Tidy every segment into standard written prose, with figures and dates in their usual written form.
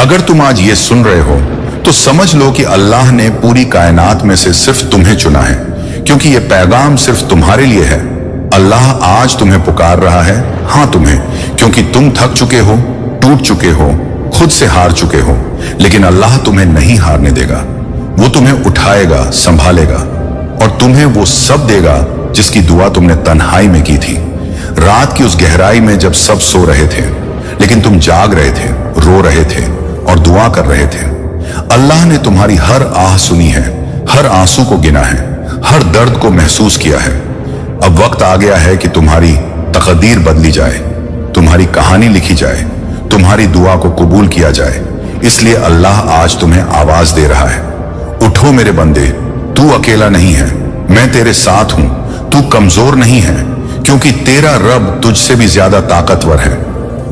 अगर तुम आज ये सुन रहे हो तो समझ लो कि अल्लाह ने पूरी कायनात में से सिर्फ तुम्हें चुना है, क्योंकि ये पैगाम सिर्फ तुम्हारे लिए है। अल्लाह आज तुम्हें पुकार रहा है, हाँ तुम्हें, क्योंकि तुम थक चुके हो, टूट चुके हो, खुद से हार चुके हो। लेकिन अल्लाह तुम्हें नहीं हारने देगा। वो तुम्हें उठाएगा, संभालेगा और तुम्हें वो सब देगा जिसकी दुआ तुमने तन्हाई में की थी, रात की उस गहराई में जब सब सो रहे थे, लेकिन तुम जाग रहे थे, रो रहे थे और दुआ कर रहे थे। अल्लाह ने तुम्हारी हर आह सुनी है, हर आंसू को गिना है, हर दर्द को महसूस किया है। अब वक्त आ गया है कि तुम्हारी तकदीर बदली जाए, तुम्हारी कहानी लिखी जाए, तुम्हारी दुआ को कबूल किया जाए। इसलिए अल्लाह आज तुम्हें आवाज दे रहा है, उठो मेरे बंदे, तू अकेला नहीं है, मैं तेरे साथ हूं। तू कमजोर नहीं है, क्योंकि तेरा रब तुझसे भी ज्यादा ताकतवर है।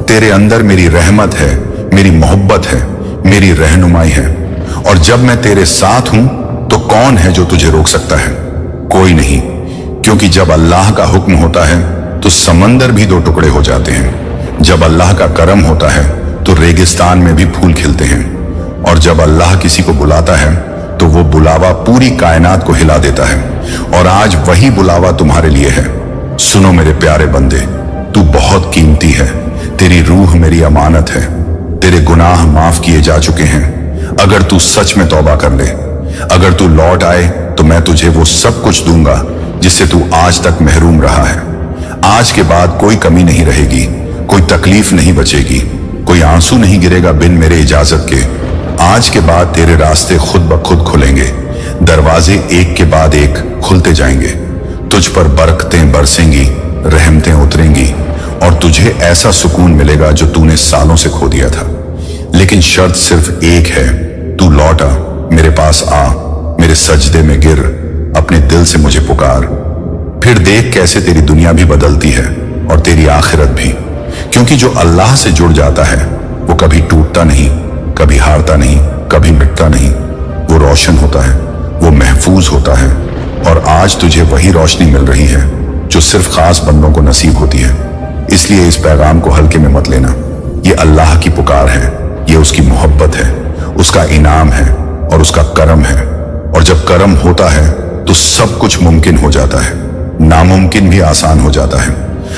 तेरे अंदर मेरी रहमत है, मेरी मोहब्बत है, मेरी रहनुमाई है। और जब मैं तेरे साथ हूं तो कौन है जो तुझे रोक सकता है? कोई नहीं, क्योंकि जब अल्लाह का हुक्म होता है तो समंदर भी दो टुकड़े हो जाते हैं। जब अल्लाह का करम होता है तो रेगिस्तान में भी फूल खिलते हैं। और जब अल्लाह किसी को बुलाता है तो वो बुलावा पूरी कायनात को हिला देता है। और आज वही बुलावा तुम्हारे लिए है। सुनो मेरे प्यारे बंदे, तू बहुत कीमती है, तेरी रूह मेरी अमानत है, तेरे गुनाह माफ किए जा चुके हैं। अगर तू सच में तौबा कर ले, अगर तू लौट आए तो मैं तुझे वो सब कुछ दूंगा जिससे तू आज तक महरूम रहा है। आज के बाद कोई कमी नहीं रहेगी, कोई तकलीफ नहीं बचेगी, कोई आंसू नहीं गिरेगा बिन मेरे इजाजत के। आज के बाद तेरे रास्ते खुद ब खुद खुलेंगे, दरवाजे एक के बाद एक खुलते जाएंगे। तुझ पर बरकतें बरसेंगी, रहमतें उतरेंगी और तुझे ऐसा सुकून मिलेगा जो तूने सालों से खो दिया था। लेकिन शर्त सिर्फ एक है, तू लौट आ, मेरे पास आ, मेरे सजदे में गिर, अपने दिल से मुझे पुकार। फिर देख कैसे तेरी दुनिया भी बदलती है और तेरी आखिरत भी। क्योंकि जो अल्लाह से जुड़ जाता है वो कभी टूटता नहीं, कभी हारता नहीं, कभी मिटता नहीं। वो रोशन होता है, वो महफूज होता है। और आज तुझे वही रोशनी मिल रही है जो सिर्फ खास बंदों को नसीब होती है। इसलिए इस पैगाम को हल्के में मत लेना। ये अल्लाह की पुकार है, ये उसकी मोहब्बत है, उसका इनाम है और उसका करम है। और जब करम होता है तो सब कुछ मुमकिन हो जाता है, नामुमकिन भी आसान हो जाता है।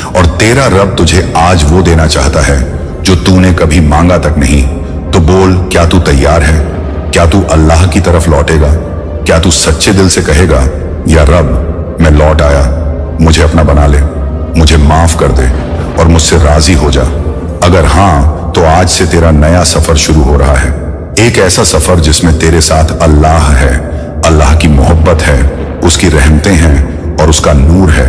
और तेरा रब तुझे आज वो देना चाहता है जो तूने कभी मांगा तक नहीं। तो बोल, क्या तू तैयार है? क्या तू अल्लाह की तरफ लौटेगा? क्या तू सच्चे दिल से कहेगा, या रब मैं लौट आया, मुझे अपना बना ले, मुझे माफ कर दे और मुझसे राजी हो जा? अगर हाँ तो आज से तेरा नया सफर शुरू हो रहा है। एक ऐसा सफर जिसमें तेरे साथ अल्लाह है, अल्लाह की मोहब्बत है, उसकी रहमतें हैं और उसका नूर है।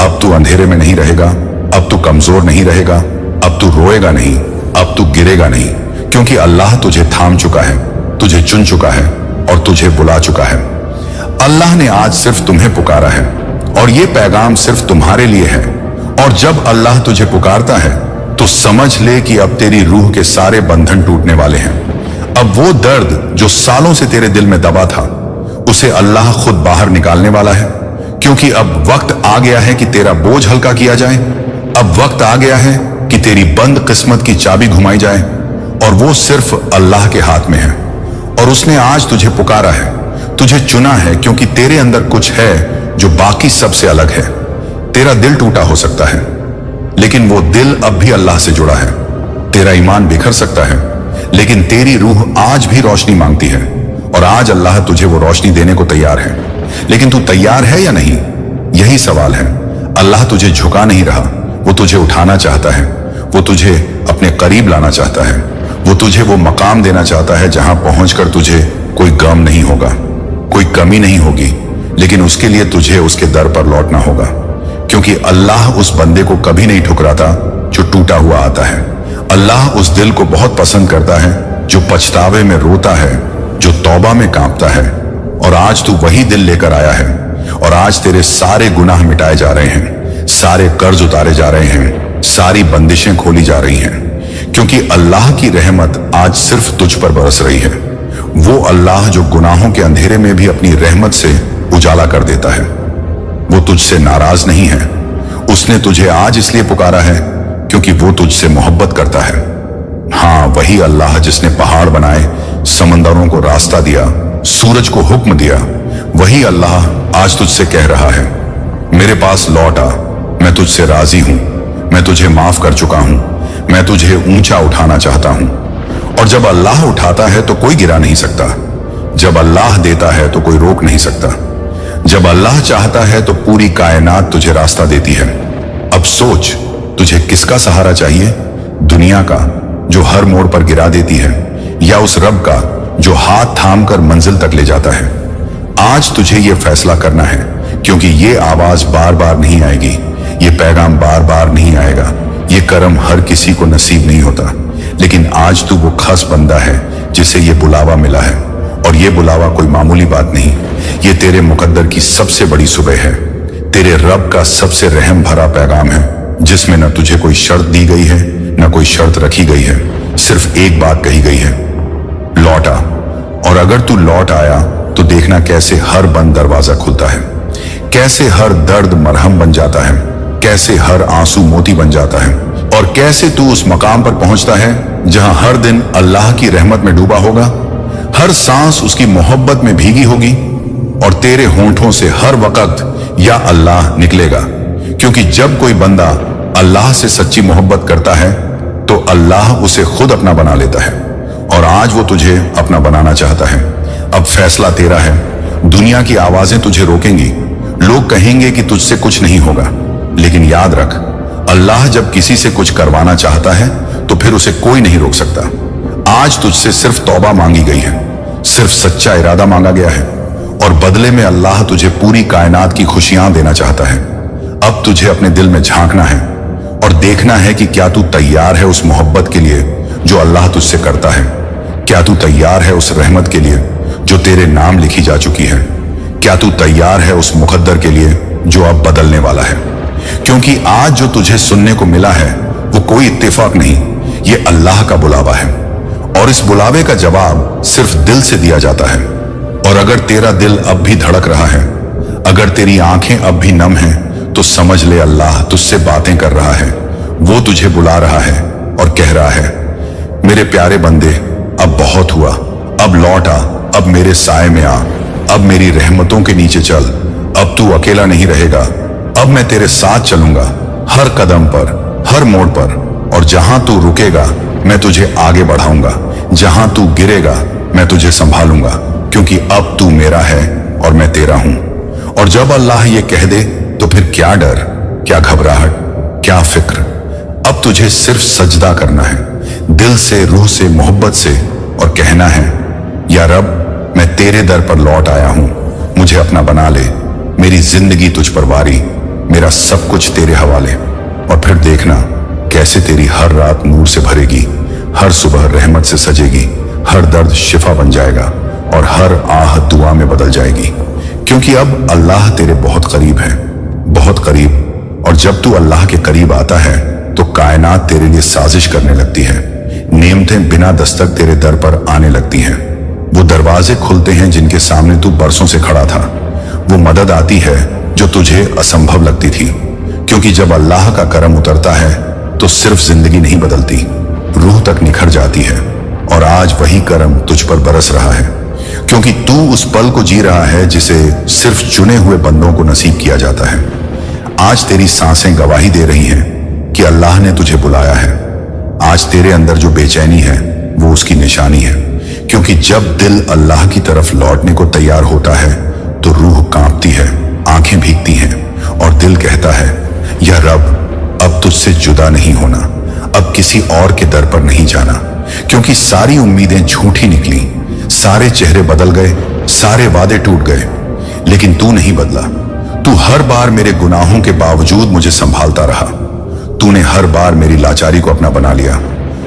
अब तू अंधेरे में नहीं रहेगा, अब तू कमजोर नहीं रहेगा, अब तू रोएगा नहीं, अब तू गिरेगा नहीं, क्योंकि अल्लाह तुझे थाम चुका है, तुझे चुन चुका है और तुझे बुला चुका है। अल्लाह ने आज सिर्फ तुम्हें पुकारा है और ये पैगाम सिर्फ तुम्हारे लिए है। और जब अल्लाह तुझे पुकारता है तो समझ ले कि अब तेरी रूह के सारे बंधन टूटने वाले हैं। अब वो दर्द जो सालों से तेरे दिल में दबा था, उसे अल्लाह खुद बाहर निकालने वाला है। क्योंकि अब वक्त आ गया है कि तेरा बोझ हल्का किया जाए। अब वक्त आ गया है कि तेरी बंद किस्मत की चाबी घुमाई जाए और वो सिर्फ अल्लाह के हाथ में है। और उसने आज तुझे पुकारा है, तुझे चुना है, क्योंकि तेरे अंदर कुछ है जो बाकी सबसे अलग है। तेरा दिल टूटा हो सकता है, लेकिन वो दिल अब भी अल्लाह से जुड़ा है। तेरा ईमान बिखर सकता है, लेकिन तेरी रूह आज भी रोशनी मांगती है। और आज अल्लाह तुझे वो रोशनी देने को तैयार है। लेकिन तू तैयार है या नहीं, यही सवाल है। अल्लाह तुझे झुका नहीं रहा, वो तुझे उठाना चाहता है, वो तुझे अपने करीब लाना चाहता है, वो तुझे वो मकाम देना चाहता है जहां पहुंचकर तुझे कोई गम नहीं होगा, कोई कमी नहीं होगी। लेकिन उसके लिए तुझे उसके दर पर लौटना होगा, क्योंकि अल्लाह उस बंदे को कभी नहीं ठुकराता जो टूटा हुआ आता है। अल्लाह उस दिल को बहुत पसंद करता है जो पछतावे में रोता है, जो तौबा में कांपता है। और आज तू वही दिल लेकर आया है। और आज तेरे सारे गुनाह मिटाए जा रहे हैं, सारे कर्ज उतारे जा रहे हैं, सारी बंदिशें खोली जा रही हैं। क्योंकि अल्लाह की रहमत आज सिर्फ तुझ पर बरस रही है। वो अल्लाह जो गुनाहों के अंधेरे में भी अपनी रहमत से उजाला कर देता है। वो तुझसे नाराज नहीं है। उसने तुझे आज इसलिए पुकारा है क्योंकि वो तुझसे मोहब्बत करता है। हाँ, वही अल्लाह जिसने पहाड़ बनाए, समंदरों को रास्ता दिया, सूरज को हुक्म दिया, वही अल्लाह आज तुझसे कह रहा है, मेरे पास लौट आ, मैं तुझसे राजी हूं, मैं तुझे माफ कर चुका हूं, मैं तुझे ऊंचा उठाना चाहता हूं। और जब अल्लाह उठाता है तो कोई गिरा नहीं सकता, जब अल्लाह देता है तो कोई रोक नहीं सकता। जब अल्लाह चाहता है तो पूरी कायनात तुझे रास्ता देती है। अब सोच, तुझे किसका सहारा चाहिए? दुनिया का जो हर मोड़ पर गिरा देती है, या उस रब का जो हाथ थाम कर मंजिल तक ले जाता है? आज तुझे यह फैसला करना है, क्योंकि ये आवाज बार बार नहीं आएगी, ये पैगाम बार बार नहीं आएगा, ये करम हर किसी को नसीब नहीं होता। लेकिन आज तू वो खास बंदा है जिसे ये बुलावा मिला है, और ये बुलावा कोई मामूली बात नहीं, ये तेरे मुकद्दर की सबसे बड़ी सुबह है, तेरे रब का सबसे रहम भरा पैगाम है, जिसमें न तुझे कोई शर्त दी गई है, न कोई शर्त रखी गई है, सिर्फ एक बात कही गई है, लौट आ। और अगर तू लौट आया तो देखना कैसे हर बंद दरवाजा खुलता है, कैसे हर दर्द मरहम बन जाता है, कैसे हर आंसू मोती बन जाता है, और कैसे तू उस मकाम पर पहुंचता है जहां हर दिन अल्लाह की रहमत में डूबा होगा, हर सांस उसकी मोहब्बत में भीगी होगी, और तेरे होंठों से हर वक्त या अल्लाह निकलेगा। क्योंकि जब कोई बंदा अल्लाह से सच्ची मोहब्बत करता है तो अल्लाह उसे खुद अपना बना लेता है, और आज वो तुझे अपना बनाना चाहता है। अब फैसला तेरा है। दुनिया की आवाजें तुझे रोकेंगी, लोग कहेंगे कि तुझसे कुछ नहीं होगा, लेकिन याद रख, अल्लाह जब किसी से कुछ करवाना चाहता है तो फिर उसे कोई नहीं रोक सकता। आज तुझसे सिर्फ तौबा मांगी गई है, सिर्फ सच्चा इरादा मांगा गया है, और बदले में अल्लाह तुझे पूरी कायनात की खुशियां देना चाहता है। अब तुझे अपने दिल में झांकना है और देखना है कि क्या तू तैयार है उस मोहब्बत के लिए जो अल्लाह तुझसे करता है? क्या तू तैयार है उस रहमत के लिए जो तेरे नाम लिखी जा चुकी है? क्या तू तैयार है उस मुकद्दर के लिए जो अब बदलने वाला है? क्योंकि आज जो तुझे सुनने को मिला है वो कोई इत्तेफाक नहीं, ये अल्लाह का बुलावा है, और इस बुलावे का जवाब सिर्फ दिल से दिया जाता है। और अगर तेरा दिल अब भी धड़क रहा है, अगर तेरी आंखें अब भी नम हैं, तो समझ ले अल्लाह तुझसे बातें कर रहा है, वो तुझे बुला रहा है और कह रहा है, मेरे प्यारे बंदे, अब बहुत हुआ, अब लौट आ, अब मेरे साए में आ, अब मेरी रहमतों के नीचे चल, अब तू अकेला नहीं रहेगा, अब मैं तेरे साथ चलूंगा हर कदम पर, हर मोड़ पर, और जहां तू रुकेगा मैं तुझे आगे बढ़ाऊंगा, जहां तू गिरेगा मैं तुझे संभालूंगा, क्योंकि अब तू मेरा है और मैं तेरा हूं। और जब अल्लाह ये कह दे तो फिर क्या डर, क्या घबराहट, क्या फिक्र? अब तुझे सिर्फ सजदा करना है, दिल से, रूह से, मोहब्बत से, और कहना है, या रब, मैं तेरे दर पर लौट आया हूं, मुझे अपना बना ले, मेरी जिंदगी तुझ पर वारी, मेरा सब कुछ तेरे हवाले। और फिर देखना कैसे तेरी हर रात नूर से भरेगी, हर सुबह रहमत से सजेगी, हर दर्द शिफा बन जाएगा, और हर आह दुआ में बदल जाएगी। क्योंकि अब अल्लाह तेरे बहुत करीब है, बहुत करीब। और जब तू अल्लाह के करीब आता है तो कायनात तेरे लिए साजिश करने लगती है, नेमतें बिना दस्तक तेरे दर पर आने लगती हैं, वो दरवाजे खुलते हैं जिनके सामने तू बरसों से खड़ा था, वो मदद आती है जो तुझे असंभव लगती थी। क्योंकि जब अल्लाह का करम उतरता है तो सिर्फ जिंदगी नहीं बदलती, रूह तक निखर जाती है। और आज वही करम तुझ पर बरस रहा है, क्योंकि तू उस पल को जी रहा है जिसे सिर्फ चुने हुए बंदों को नसीब किया जाता है। आज तेरी सांसें गवाही दे रही हैं कि अल्लाह ने तुझे बुलाया है। आज तेरे अंदर जो बेचैनी है वो उसकी निशानी है, क्योंकि जब दिल अल्लाह की तरफ लौटने को तैयार होता है तो रूह कांपती है, आंखें भीगती हैं, और दिल कहता है, या रब, अब तुझसे जुदा नहीं होना, अब किसी और के दर पर नहीं जाना, क्योंकि सारी उम्मीदें झूठी निकली, सारे चेहरे बदल गए, सारे वादे टूट गए, लेकिन तू नहीं बदला। तू हर बार मेरे गुनाहों के बावजूद मुझे संभालता रहा, तूने हर बार मेरी लाचारी को अपना बना लिया।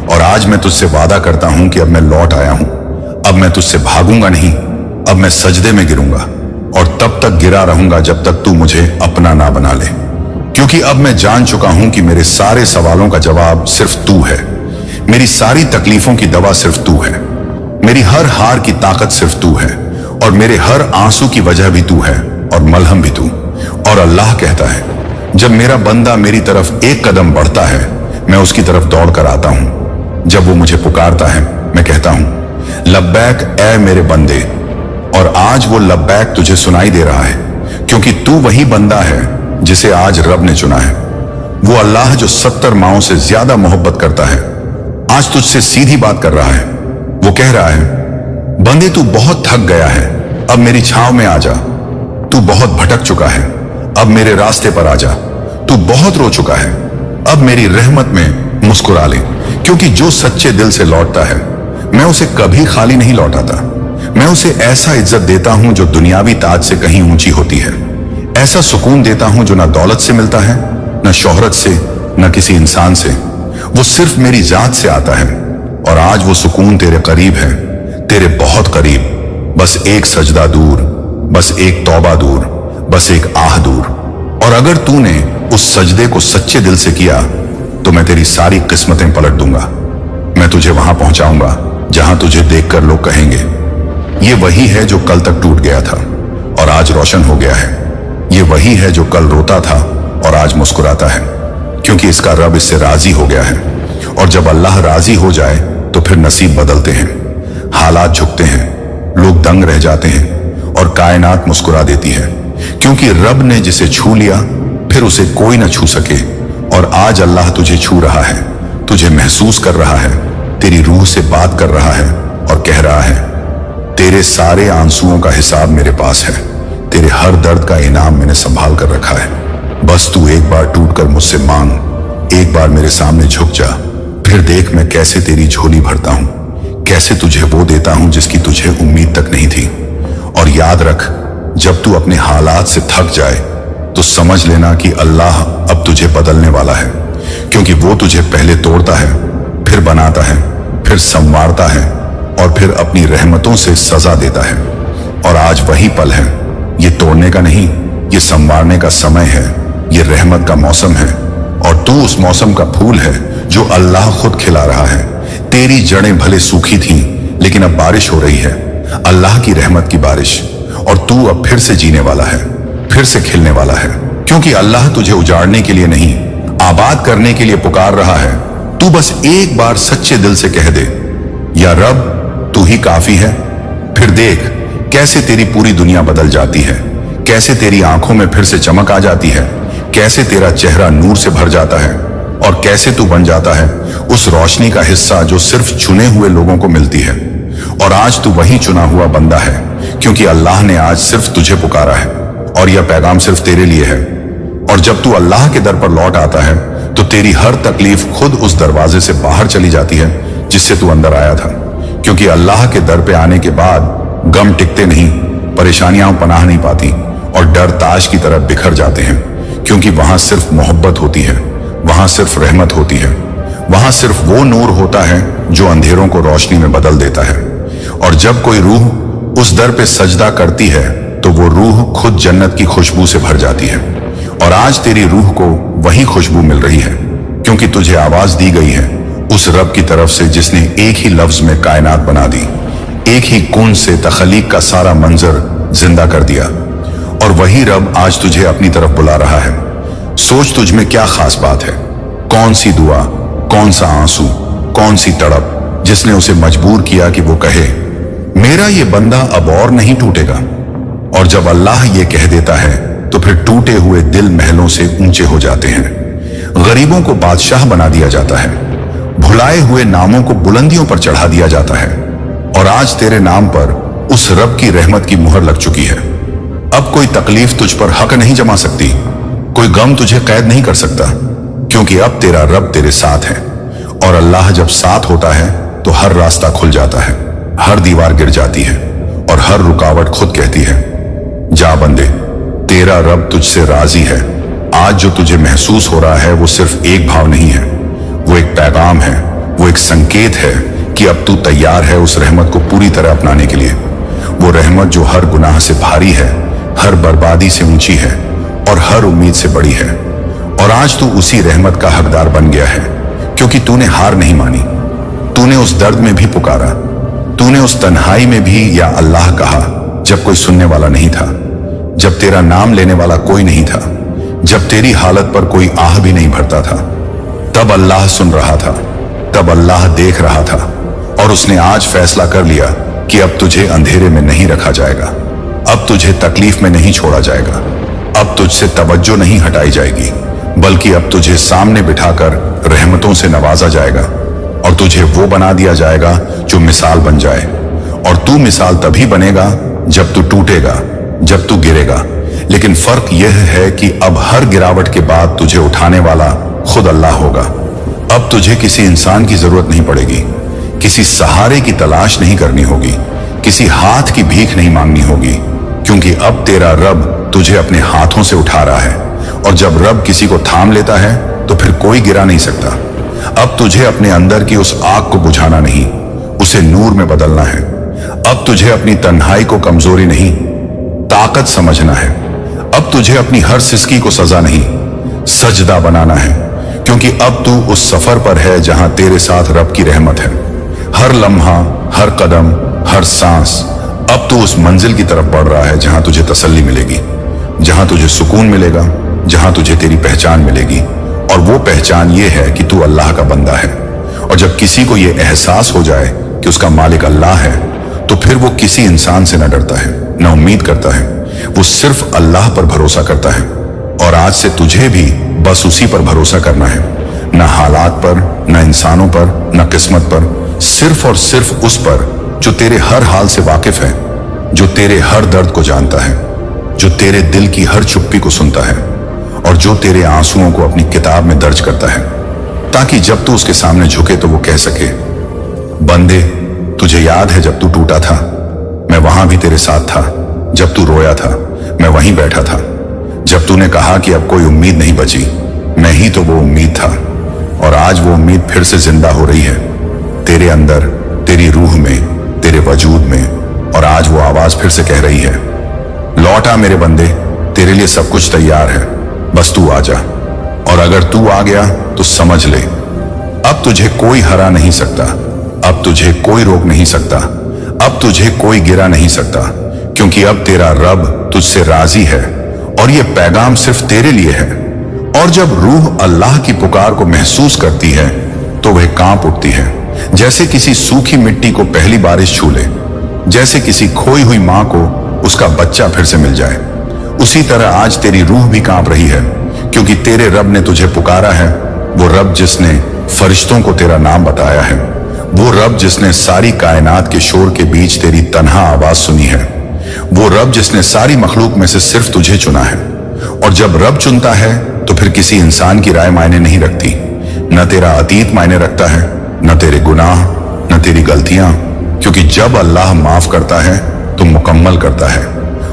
और आज मैं तुझसे वादा करता हूं कि अब मैं लौट आया हूं, अब मैं तुझसे भागूंगा नहीं, अब मैं सजदे में गिरूंगा, और तब तक गिरा रहूंगा जब तक तू मुझे अपना ना बना ले। क्योंकि अब मैं जान चुका हूं कि मेरे सारे सवालों का जवाब सिर्फ तू है, मेरी सारी तकलीफों की दवा सिर्फ तू है, मेरी हर हार की ताकत सिर्फ तू है, और मेरे हर आंसू की वजह भी तू है, और मलहम भी तू। और अल्लाह कहता है, जब मेरा बंदा मेरी तरफ एक कदम बढ़ता है मैं उसकी तरफ दौड़ कर आता हूं, जब वो मुझे पुकारता है मैं कहता हूं लब्बैक ए मेरे बंदे। और आज वो लब्बैक तुझे सुनाई दे रहा है, क्योंकि तू वही बंदा है जिसे आज रब ने चुना है। वो अल्लाह जो 70 माओं से ज्यादा मोहब्बत करता है आज तुझसे सीधी बात कर रहा है। वो कह रहा है बंदे तू बहुत थक गया है, अब मेरी छांव में आ जा। तू बहुत भटक चुका है, अब मेरे रास्ते पर आ जा। तू बहुत रो चुका है, अब मेरी रहमत में मुस्कुरा ले। क्योंकि जो सच्चे दिल से लौटता है मैं उसे कभी खाली नहीं लौटाता। मैं उसे ऐसा इज्जत देता हूं जो दुनियावी ताज से कहीं ऊंची होती है। ऐसा सुकून देता हूं जो ना दौलत से मिलता है, न शोहरत से, न किसी इंसान से। वो सिर्फ मेरी जात से आता है। और आज वो सुकून तेरे करीब है, तेरे बहुत करीब। बस एक सजदा दूर, बस एक तौबा दूर, बस एक आह दूर। और अगर तूने उस सजदे को सच्चे दिल से किया तो मैं तेरी सारी किस्मतें पलट दूंगा। मैं तुझे वहां पहुंचाऊंगा जहां तुझे देखकर लोग कहेंगे ये वही है जो कल तक टूट गया था और आज रोशन हो गया है। ये वही है जो कल रोता था और आज मुस्कुराता है, क्योंकि इसका रब इससे राजी हो गया है। और जब अल्लाह राजी हो जाए तो फिर नसीब बदलते हैं, हालात झुकते हैं, लोग दंग रह जाते हैं और कायनात मुस्कुरा देती है। क्योंकि रब ने जिसे छू लिया फिर उसे कोई न छू सके। और आज अल्लाह तुझे छू रहा है, तुझे महसूस कर रहा है, तेरी रूह से बात कर रहा है और कह रहा है तेरे सारे आंसुओं का हिसाब मेरे पास है, तेरे हर दर्द का इनाम मैंने संभाल कर रखा है। बस तू एक बार टूटकर मुझसे मांग, एक बार मेरे सामने झुक जा, फिर देख मैं कैसे तेरी झोली भरता हूं, कैसे तुझे वो देता हूं जिसकी तुझे उम्मीद तक नहीं थी। और याद रख, जब तू अपने हालात से थक जाए तो समझ लेना कि अल्लाह अब तुझे बदलने वाला है। क्योंकि वो तुझे पहले तोड़ता है, फिर बनाता है, फिर संवारता है और फिर अपनी रहमतों से सजा देता है। और आज वही पल है, ये तोड़ने का नहीं, ये संवारने का समय है, ये रहमत का मौसम है। और तू उस मौसम का फूल है जो अल्लाह खुद खिला रहा है। तेरी जड़ें भले सूखी थीं, लेकिन अब बारिश हो रही है, अल्लाह की रहमत की बारिश। और तू अब फिर से जीने वाला है, फिर से खिलने वाला है। क्योंकि अल्लाह तुझे उजाड़ने के लिए नहीं, आबाद करने के लिए पुकार रहा है। तू बस एक बार सच्चे दिल से कह दे या रब तू ही काफी है। फिर देख कैसे तेरी पूरी दुनिया बदल जाती है, कैसे तेरी आंखों में फिर से चमक आ जाती है, कैसे तेरा चेहरा नूर से भर जाता है और कैसे तू बन जाता है उस रोशनी का हिस्सा जो सिर्फ चुने हुए लोगों को मिलती है। और आज तू वही चुना हुआ बंदा है, क्योंकि अल्लाह ने आज सिर्फ तुझे पुकारा है और यह पैगाम सिर्फ तेरे लिए है। और जब तू अल्लाह के दर पर लौट आता है तो तेरी हर तकलीफ खुद उस दरवाजे से बाहर चली जाती है जिससे तू अंदर आया था। क्योंकि अल्लाह के दर पे आने के बाद गम टिकते नहीं, परेशानियां पनाह नहीं पाती और डर ताश की तरह बिखर जाते हैं। क्योंकि वहां सिर्फ मोहब्बत होती है, वहां सिर्फ रहमत होती है, वहां सिर्फ वो नूर होता है जो अंधेरों को रोशनी में बदल देता है। और जब कोई रूह उस दर पे सजदा करती है तो वो रूह खुद जन्नत की खुशबू से भर जाती है। और आज तेरी रूह को वही खुशबू मिल रही है, क्योंकि तुझे आवाज दी गई है उस रब की तरफ से जिसने एक ही लफ्ज में कायनात बना दी, एक ही कून से तखलीक का सारा मंजर जिंदा कर दिया। और वही रब आज तुझे अपनी तरफ बुला रहा है। सोच तुझ में क्या खास बात है, कौन सी दुआ, कौन सा आंसू, कौन सी तड़प जिसने उसे मजबूर किया कि वो कहे मेरा ये बंदा अब और नहीं टूटेगा। और जब अल्लाह ये कह देता है तो फिर टूटे हुए दिल महलों से ऊंचे हो जाते हैं, गरीबों को बादशाह बना दिया जाता है, भुलाए हुए नामों को बुलंदियों पर चढ़ा दिया जाता है। और आज तेरे नाम पर उस रब की रहमत की मुहर लग चुकी है। अब कोई तकलीफ तुझ पर हक नहीं जमा सकती, कोई गम तुझे कैद नहीं कर सकता, क्योंकि अब तेरा रब तेरे साथ है। और अल्लाह जब साथ होता है तो हर रास्ता खुल जाता है, हर दीवार गिर जाती है और हर रुकावट खुद कहती है जा बंदे, तेरा रब तुझसे राजी है। आज जो तुझे महसूस हो रहा है वो सिर्फ एक भाव नहीं है, वो एक पैगाम है, वो एक संकेत है कि अब तू तैयार है उस रहमत को पूरी तरह अपनाने के लिए। वो रहमत जो हर गुनाह से भारी है, हर बर्बादी से ऊंची है और हर उम्मीद से बड़ी है। और आज तू उसी रहमत का हकदार बन गया है, क्योंकि तूने हार नहीं मानी। तूने उस दर्द में भी पुकारा, तूने उस तन्हाई में भी या अल्लाह कहा जब कोई सुनने वाला नहीं था, जब तेरा नाम लेने वाला कोई नहीं था, जब तेरी हालत पर कोई आह भी नहीं भरता था। तब अल्लाह सुन रहा था, तब अल्लाह देख रहा था और उसने आज फैसला कर लिया कि अब तुझे अंधेरे में नहीं रखा जाएगा, अब तुझे तकलीफ में नहीं छोड़ा जाएगा, अब तुझसे तवज्जो नहीं हटाई जाएगी, बल्कि अब तुझे सामने बिठाकर रहमतों से नवाजा जाएगा और तुझे वो बना दिया जाएगा जो मिसाल बन जाए। और तू मिसाल तभी बनेगा जब तू टूटेगा, जब तू गिरेगा। लेकिन फर्क यह है कि अब हर गिरावट के बाद तुझे उठाने वाला खुद अल्लाह होगा। अब तुझे किसी इंसान की जरूरत नहीं पड़ेगी, किसी सहारे की तलाश नहीं करनी होगी, किसी हाथ की भीख नहीं मांगनी होगी, क्योंकि अब तेरा रब तुझे अपने हाथों से उठा रहा है। और जब रब किसी को थाम लेता है तो फिर कोई गिरा नहीं सकता। अब तुझे अपने अंदर की उस आग को बुझाना नहीं, उसे नूर में बदलना है। अब तुझे अपनी तन्हाई को कमजोरी नहीं, ताकत समझना है। अब तुझे अपनी हर सिसकी को सजा नहीं, सजदा बनाना है, क्योंकि अब तू उस सफर पर है जहां तेरे साथ रब की रहमत है। हर लम्हा, हर कदम, हर सांस, अब तू उस मंजिल की तरफ बढ़ रहा है जहां तुझे तसल्ली मिलेगी, जहां तुझे सुकून मिलेगा, जहां तुझे तेरी पहचान मिलेगी। और वो पहचान ये है कि तू अल्लाह का बंदा है। और जब किसी को ये एहसास हो जाए कि उसका मालिक अल्लाह है, तो फिर वो किसी इंसान से न डरता है, न उम्मीद करता है, वो सिर्फ अल्लाह पर भरोसा करता है। और आज से तुझे भी बस उसी पर भरोसा करना है, न हालात पर, न इंसानों पर, न किस्मत पर, सिर्फ और सिर्फ उस पर जो तेरे हर हाल से वाकिफ है, जो तेरे हर दर्द को जानता है, जो तेरे दिल की हर चुप्पी को सुनता है और जो तेरे आंसुओं को अपनी किताब में दर्ज करता है, ताकि जब तू उसके सामने झुके तो वो कह सके, बंदे, तुझे याद है जब तू टूटा था, मैं वहां भी तेरे साथ था। जब तू रोया था, मैं वहीं बैठा था। जब तूने कहा कि अब कोई उम्मीद नहीं बची, मैं ही तो वो उम्मीद था। और आज वो उम्मीद फिर से जिंदा हो रही है, तेरे अंदर, तेरी रूह में, तेरे वजूद में। और आज वो आवाज फिर से कह रही है, लौटा मेरे बंदे, तेरे लिए सब कुछ तैयार है, बस तू आ जा। और अगर तू आ गया तो समझ ले, अब तुझे कोई हरा नहीं सकता, अब तुझे कोई रोक नहीं सकता, अब तुझे कोई गिरा नहीं सकता, क्योंकि अब तेरा रब तुझसे राजी है और ये पैगाम सिर्फ तेरे लिए है। और जब रूह अल्लाह की पुकार को महसूस करती है तो वह कांप उठती है, जैसे किसी सूखी मिट्टी को पहली बारिश छू ले, जैसे किसी खोई हुई मां को उसका बच्चा फिर से मिल जाए। उसी तरह आज तेरी रूह भी कांप रही है, क्योंकि तेरे रब ने तुझे पुकारा है। वो रब जिसने फरिश्तों को तेरा नाम बताया है, वो रब जिसने सारी कायनात के शोर के बीच तेरी तन्हा आवाज सुनी है, वो रब जिसने सारी मखलूक में से सिर्फ तुझे चुना है। और जब रब चुनता है तो फिर किसी इंसान की राय मायने नहीं रखती, न तेरा अतीत मायने रखता है, न तेरे गुनाह, न तेरी गलतियां, क्योंकि जब अल्लाह माफ करता है तो मुकम्मल करता है,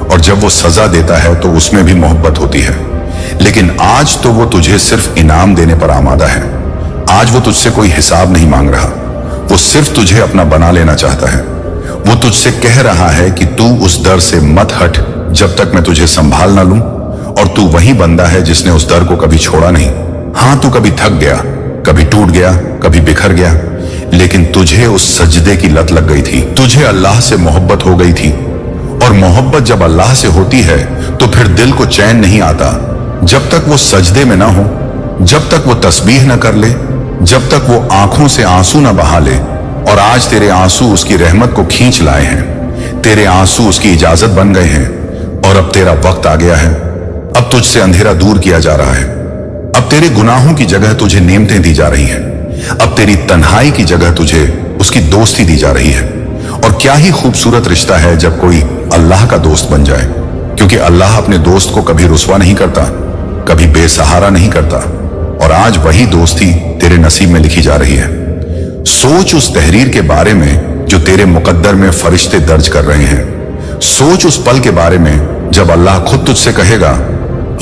और जब वो सजा देता है तो उसमें भी मोहब्बत होती है। लेकिन आज तो वो तुझे सिर्फ इनाम देने पर आमादा है। आज वो तुझसे कोई हिसाब नहीं मांग रहा, वो सिर्फ तुझे अपना बना लेना चाहता है। वो तुझसे कह रहा है कि तू उस दर से मत हट जब तक मैं तुझे संभाल ना लूं। और तू वही बंदा है जिसने उस दर को कभी छोड़ा नहीं। हाँ, तू कभी थक गया, कभी टूट गया, कभी बिखर गया, लेकिन तुझे उस सजदे की लत लग गई थी, तुझे अल्लाह से मोहब्बत हो गई थी। और मोहब्बत जब अल्लाह से होती है तो फिर दिल को चैन नहीं आता जब तक वो सजदे में ना हो, जब तक वो तस्बीह न कर ले, जब तक वो आंखों से आंसू न बहा ले। और आज तेरे आंसू उसकी रहमत को खींच लाए हैं, तेरे आंसू उसकी इजाजत बन गए हैं। और अब तेरा वक्त आ गया है, अब तुझसे अंधेरा दूर किया जा रहा है, अब तेरे गुनाहों की जगह तुझे नेमतें दी जा रही हैं, अब तेरी तन्हाई की जगह तुझे उसकी दोस्ती दी जा रही है। और क्या ही खूबसूरत रिश्ता है जब कोई अल्लाह का दोस्त बन जाए, क्योंकि अल्लाह अपने दोस्त को कभी रुसवा नहीं करता, कभी बेसहारा नहीं करता। और आज वही दोस्ती तेरे नसीब में लिखी जा रही है। सोच उस तहरीर के बारे में जो तेरे मुकद्दर में फरिश्ते दर्ज कर रहे हैं। सोच उस पल के बारे में जब अल्लाह खुद तुझसे कहेगा,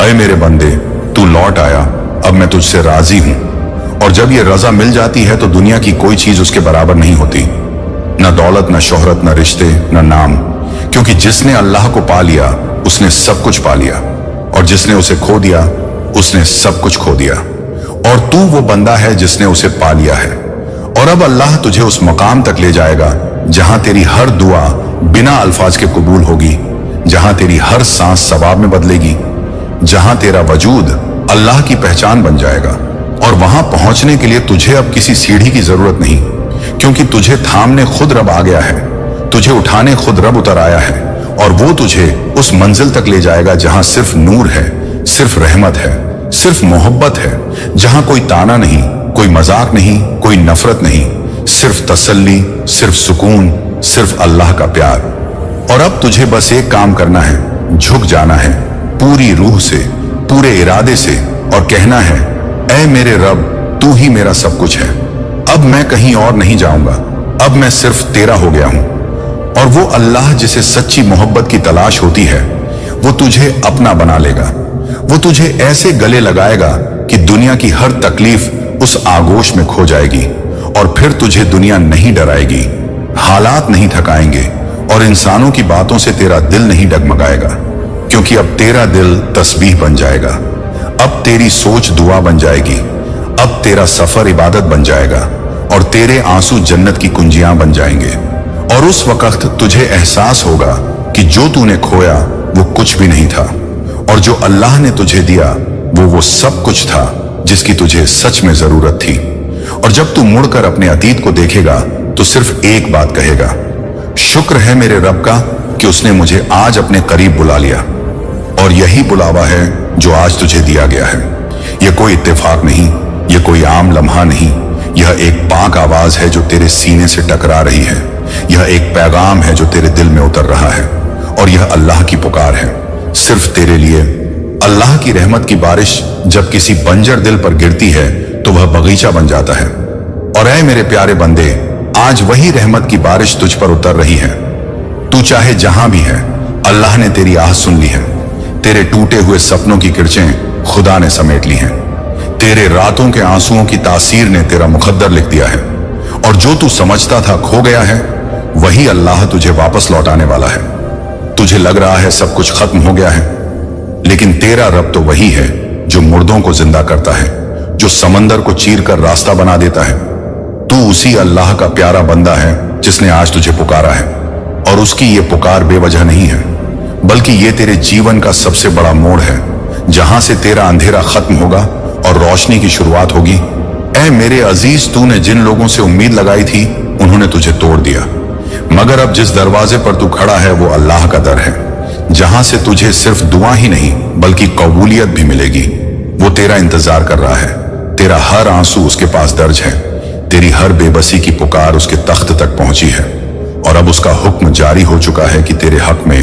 अय मेरे बंदे, तू लौट आया, अब मैं तुझसे राजी हूं। और जब ये रजा मिल जाती है तो दुनिया की कोई चीज उसके बराबर नहीं होती, न दौलत, न शोहरत, न रिश्ते, न नाम, क्योंकि जिसने अल्लाह को पा लिया उसने सब कुछ पा लिया, और जिसने उसे खो दिया उसने सब कुछ खो दिया। और तू वो बंदा है जिसने उसे पा लिया है। और अब अल्लाह तुझे उस मकाम तक ले जाएगा जहां तेरी हर दुआ बिना अल्फाज के कबूल होगी, जहां तेरी हर सांस सवाब में बदलेगी, जहां तेरा वजूद अल्लाह की पहचान बन जाएगा। और वहां पहुंचने के लिए तुझे अब किसी सीढ़ी की जरूरत नहीं, क्योंकि तुझे थामने खुद रब आ गया है, तुझे उठाने खुद रब उतर आया है, और वो तुझे उस मंजिल तक ले जाएगा जहां सिर्फ नूर है, सिर्फ रहमत है, सिर्फ मोहब्बत है, जहां कोई ताना नहीं, कोई मजाक नहीं, कोई नफरत नहीं, सिर्फ तसल्ली, सिर्फ सुकून, सिर्फ अल्लाह का प्यार। और अब तुझे बस एक काम करना है, झुक जाना है पूरी रूह से, पूरे इरादे से, और कहना है, ऐ मेरे रब, तू ही मेरा सब कुछ है। अब मैं कहीं और नहीं जाऊंगा, अब मैं सिर्फ तेरा हो गया हूं। और वो अल्लाह जिसे सच्ची मोहब्बत की तलाश होती है, वो तुझे अपना बना लेगा। वो तुझे ऐसे गले लगाएगा कि दुनिया की हर तकलीफ उस आगोश में खो जाएगी, और फिर तुझे दुनिया नहीं डराएगी, हालात नहीं थकाएंगे, और इंसानों की बातों से तेरा दिल नहीं डगमगाएगा, क्योंकि अब तेरा दिल तस्बीह बन जाएगा, अब तेरी सोच दुआ बन जाएगी, अब तेरा सफर इबादत बन जाएगा, और तेरे आंसू जन्नत की कुंजियां बन जाएंगे। और उस वक्त तुझे एहसास होगा कि जो तूने खोया वो कुछ भी नहीं था, और जो अल्लाह ने तुझे दिया वो सब कुछ था जिसकी तुझे सच में जरूरत थी। और जब तू मुड़कर अपने अतीत को देखेगा तो सिर्फ एक बात कहेगा, शुक्र है मेरे रब का कि उसने मुझे आज अपने करीब बुला लिया। और यही बुलावा है जो आज तुझे दिया गया है। यह कोई इत्तेफाक नहीं, यह कोई आम लम्हा नहीं, यह एक पाक आवाज है जो तेरे सीने से टकरा रही है। यह एक पैगाम है जो तेरे दिल में उतर रहा है, और यह अल्लाह की पुकार है सिर्फ तेरे लिए। अल्लाह की रहमत की बारिश जब किसी बंजर दिल पर गिरती है तो वह बगीचा बन जाता है। और ऐ मेरे प्यारे बंदे, आज वही रहमत की बारिश तुझ पर उतर रही है। तू चाहे जहां भी है, अल्लाह ने तेरी आह सुन ली है। तेरे टूटे हुए सपनों की किरचें खुदा ने समेट ली हैं। तेरे रातों के आंसुओं की तासीर ने तेरा मुकद्दर लिख दिया है, और जो तू समझता था खो गया है, वही अल्लाह तुझे वापस लौटाने वाला है। तुझे लग रहा है सब कुछ खत्म हो गया है, लेकिन तेरा रब तो वही है जो मुर्दों को जिंदा करता है, जो समंदर को चीर कर रास्ता बना देता है। तू उसी अल्लाह का प्यारा बंदा है जिसने आज तुझे पुकारा है, और उसकी ये पुकार बेवजह नहीं है, बल्कि ये तेरे जीवन का सबसे बड़ा मोड़ है, जहां से तेरा अंधेरा खत्म होगा और रोशनी की शुरुआत होगी। ऐ मेरे अजीज, तूने जिन लोगों से उम्मीद लगाई थी उन्होंने तुझे तोड़ दिया, मगर अब जिस दरवाजे पर तू खड़ा है वो अल्लाह का दर है, जहां से तुझे सिर्फ दुआ ही नहीं बल्कि कबूलियत भी मिलेगी। वो तेरा इंतजार कर रहा है, तेरा हर आंसू उसके पास दर्ज है, तेरी हर बेबसी की पुकार उसके तख्त तक पहुंची है, और अब उसका हुक्म जारी हो चुका है कि तेरे हक में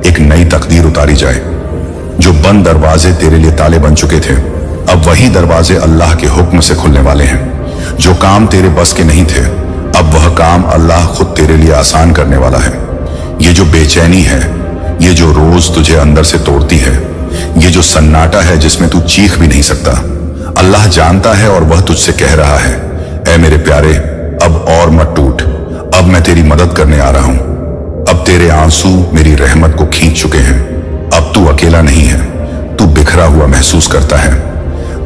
एक नई तकदीर उतारी जाए। जो बंद दरवाजे तेरे लिए ताले बन चुके थे, अब वही दरवाजे अल्लाह के हुक्म से खुलने वाले हैं। जो काम तेरे बस के नहीं थे, अब वह काम अल्लाह खुद तेरे लिए आसान करने वाला है। ये जो बेचैनी है, ये जो रोज तुझे अंदर से तोड़ती है, ये जो सन्नाटा है जिसमें तू चीख भी नहीं सकता, अल्लाह जानता है और वह तुझसे कह रहा है, ऐ मेरे प्यारे, अब और मत टूट, अब मैं तेरी मदद करने आ रहा हूं। अब तेरे आंसू मेरी रहमत को खींच चुके हैं। अब तू अकेला नहीं है, तू बिखरा हुआ महसूस करता है,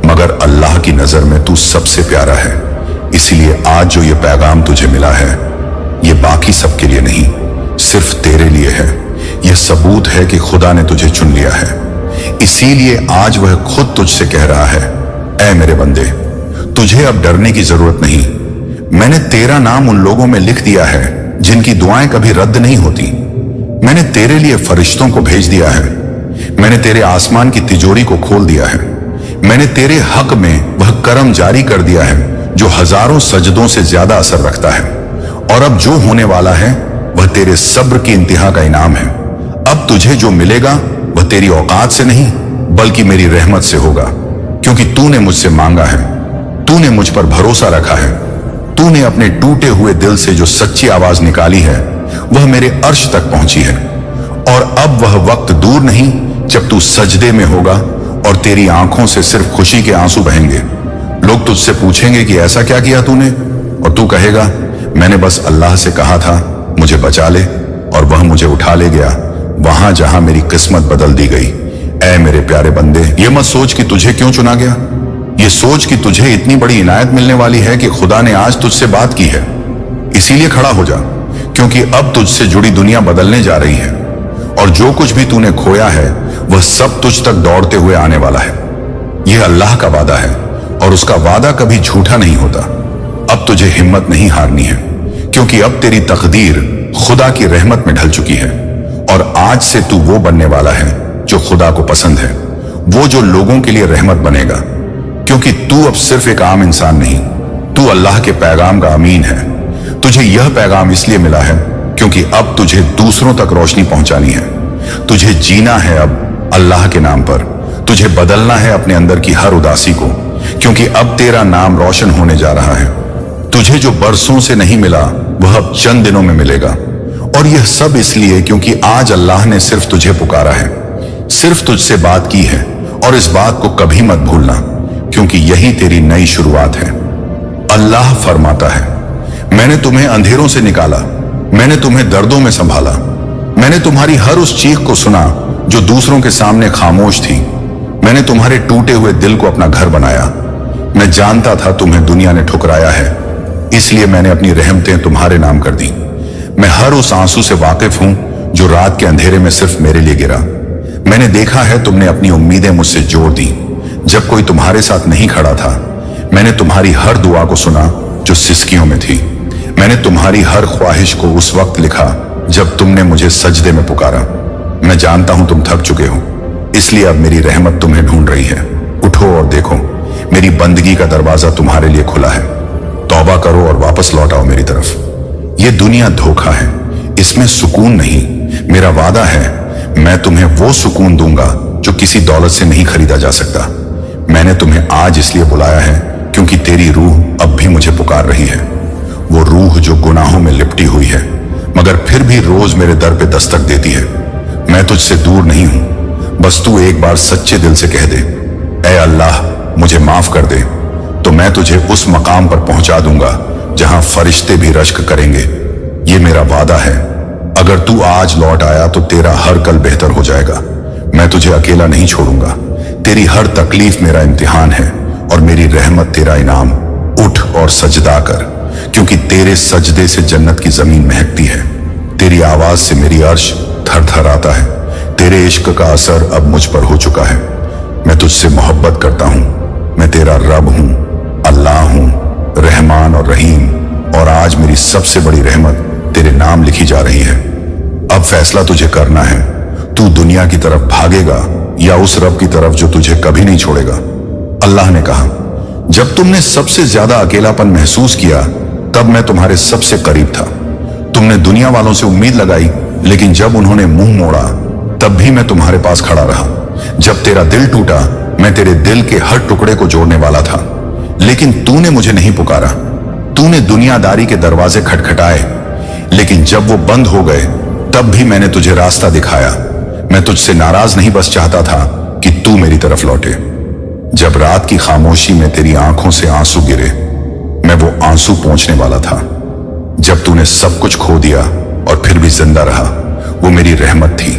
मगर अल्लाह की नजर में तू सबसे प्यारा है। इसीलिए आज जो ये पैगाम तुझे मिला है, ये बाकी सबके लिए नहीं, सिर्फ तेरे लिए है। यह सबूत है कि खुदा ने तुझे चुन लिया है। इसीलिए आज वह खुद तुझसे कह रहा है, ऐ मेरे बंदे, तुझे अब डरने की जरूरत नहीं। मैंने तेरा नाम उन लोगों में लिख दिया है जिनकी दुआएं कभी रद्द नहीं होती। मैंने तेरे लिए फरिश्तों को भेज दिया है। मैंने तेरे आसमान की तिजोरी को खोल दिया है। मैंने तेरे हक में वह करम जारी कर दिया है जो हजारों सजदों से ज्यादा असर रखता है। और अब जो होने वाला है वह तेरे सब्र की इंतहा का इनाम है। अब तुझे जो मिलेगा वह तेरी औकात से नहीं बल्कि मेरी रहमत से होगा, क्योंकि तूने मुझसे मांगा है, तूने मुझ पर भरोसा रखा है, तूने अपने टूटे हुए दिल से जो सच्ची आवाज निकाली है वह मेरे अर्श तक पहुंची है। और अब वह वक्त दूर नहीं जब तू सजदे में होगा और तेरी आंखों से सिर्फ खुशी के आंसू बहेंगे। लोग तुझसे पूछेंगे कि ऐसा क्या किया तूने, और तू कहेगा, मैंने बस अल्लाह से कहा था मुझे बचा ले, और वह मुझे उठा ले गया वहां जहां मेरी किस्मत बदल दी गई। ऐ मेरे प्यारे बंदे, ये मत सोच कि तुझे क्यों चुना गया, ये सोच कि तुझे इतनी बड़ी इनायत मिलने वाली है कि खुदा ने आज तुझसे बात की है। इसीलिए खड़ा हो जा, क्योंकि अब तुझसे जुड़ी दुनिया बदलने जा रही है, और जो कुछ भी तूने खोया है वह सब तुझ तक दौड़ते हुए आने वाला है। यह अल्लाह का वादा है, और उसका वादा कभी झूठा नहीं होता। अब तुझे हिम्मत नहीं हारनी है, क्योंकि अब तेरी तकदीर खुदा की रहमत में ढल चुकी है और आज से तू वो बनने वाला है जो खुदा को पसंद है, वो जो लोगों के लिए रहमत बनेगा। क्योंकि तू अब सिर्फ एक आम इंसान नहीं, तू अल्लाह के पैगाम का अमीन है। तुझे यह पैगाम इसलिए मिला है क्योंकि अब तुझे दूसरों तक रोशनी पहुंचानी है। तुझे जीना है अब अल्लाह के नाम पर। तुझे बदलना है अपने अंदर की हर उदासी को, क्योंकि अब तेरा नाम रोशन होने जा रहा है। तुझे जो बरसों से नहीं मिला वह अब चंद दिनों में मिलेगा। और यह सब इसलिए क्योंकि आज अल्लाह ने सिर्फ तुझे पुकारा है, सिर्फ तुझसे बात की है। और इस बात को कभी मत भूलना, क्योंकि यही तेरी नई शुरुआत है। अल्लाह फरमाता है, मैंने तुम्हें अंधेरों से निकाला, मैंने तुम्हें दर्दों में संभाला, मैंने तुम्हारी हर उस चीख को सुना जो दूसरों के सामने खामोश थी। मैंने तुम्हारे टूटे हुए दिल को अपना घर बनाया। मैं जानता था तुम्हें दुनिया ने ठुकराया है, इसलिए मैंने अपनी रहमतें तुम्हारे नाम कर दी। मैं हर उस आंसू से वाकिफ हूं जो रात के अंधेरे में सिर्फ मेरे लिए गिरा। मैंने देखा है तुमने अपनी उम्मीदें मुझसे जोड़ दी जब कोई तुम्हारे साथ नहीं खड़ा था। मैंने तुम्हारी हर दुआ को सुना जो सिसकियों में थी। मैंने तुम्हारी हर ख्वाहिश को उस वक्त लिखा जब तुमने मुझे सजदे में पुकारा। मैं जानता हूं तुम थक चुके हो, इसलिए अब मेरी रहमत तुम्हें ढूंढ रही है। उठो और देखो, मेरी बंदगी का दरवाजा तुम्हारे लिए खुला है। तौबा करो और वापस लौट आओ मेरी तरफ। ये दुनिया धोखा है, इसमें सुकून नहीं। मेरा वादा है, मैं तुम्हें वो सुकून दूंगा जो किसी दौलत से नहीं खरीदा जा सकता। मैंने तुम्हें आज इसलिए बुलाया है क्योंकि तेरी रूह अब भी मुझे पुकार रही है। वो रूह जो गुनाहों में लिपटी हुई है, मगर फिर भी रोज मेरे दर पे दस्तक देती है। मैं तुझसे दूर नहीं हूं, बस तू एक बार सच्चे दिल से कह दे, ऐ अल्लाह मुझे माफ कर दे, तो मैं तुझे उस मकाम पर पहुंचा दूंगा जहां फरिश्ते भी रश्क करेंगे। ये मेरा वादा है। अगर तू आज लौट आया तो तेरा हर कल बेहतर हो जाएगा। मैं तुझे अकेला नहीं छोड़ूंगा। तेरी हर तकलीफ मेरा इम्तिहान है और मेरी रहमत तेरा इनाम। उठ और सजदा कर, क्योंकि तेरे सजदे से जन्नत की जमीन महकती है। तेरी आवाज से मेरी अर्श थरथराता है। तेरे इश्क का असर अब मुझ पर हो चुका है। मैं तुझसे मोहब्बत करता हूं। मैं तेरा रब हूं, अल्लाह हूं, रहमान और रहीम। और आज मेरी सबसे बड़ी रहमत तेरे नाम लिखी जा रही है। अब फैसला तुझे करना है, तू दुनिया की तरफ भागेगा या उस रब की तरफ जो तुझे कभी नहीं छोड़ेगा। अल्लाह ने कहा, जब तुमने सबसे ज्यादा अकेलापन महसूस किया तब मैं तुम्हारे सबसे करीब था। तुमने दुनिया वालों से उम्मीद लगाई, लेकिन जब उन्होंने मुंह मोड़ा तब भी मैं तुम्हारे पास खड़ा रहा। जब तेरा दिल टूटा, मैं तेरे दिल के हर टुकड़े को जोड़ने वाला था, लेकिन तूने मुझे नहीं पुकारा। तूने दुनियादारी के दरवाजे खटखटाए, लेकिन जब वो बंद हो गए तब भी मैंने तुझे रास्ता दिखाया। मैं तुझसे नाराज नहीं, बस चाहता था कि तू मेरी तरफ लौटे। जब रात की खामोशी में तेरी आंखों से आंसू गिरे, मैं वो आंसू पोंछने वाला था। जब तूने सब कुछ खो दिया और फिर भी जिंदा रहा, वो मेरी रहमत थी।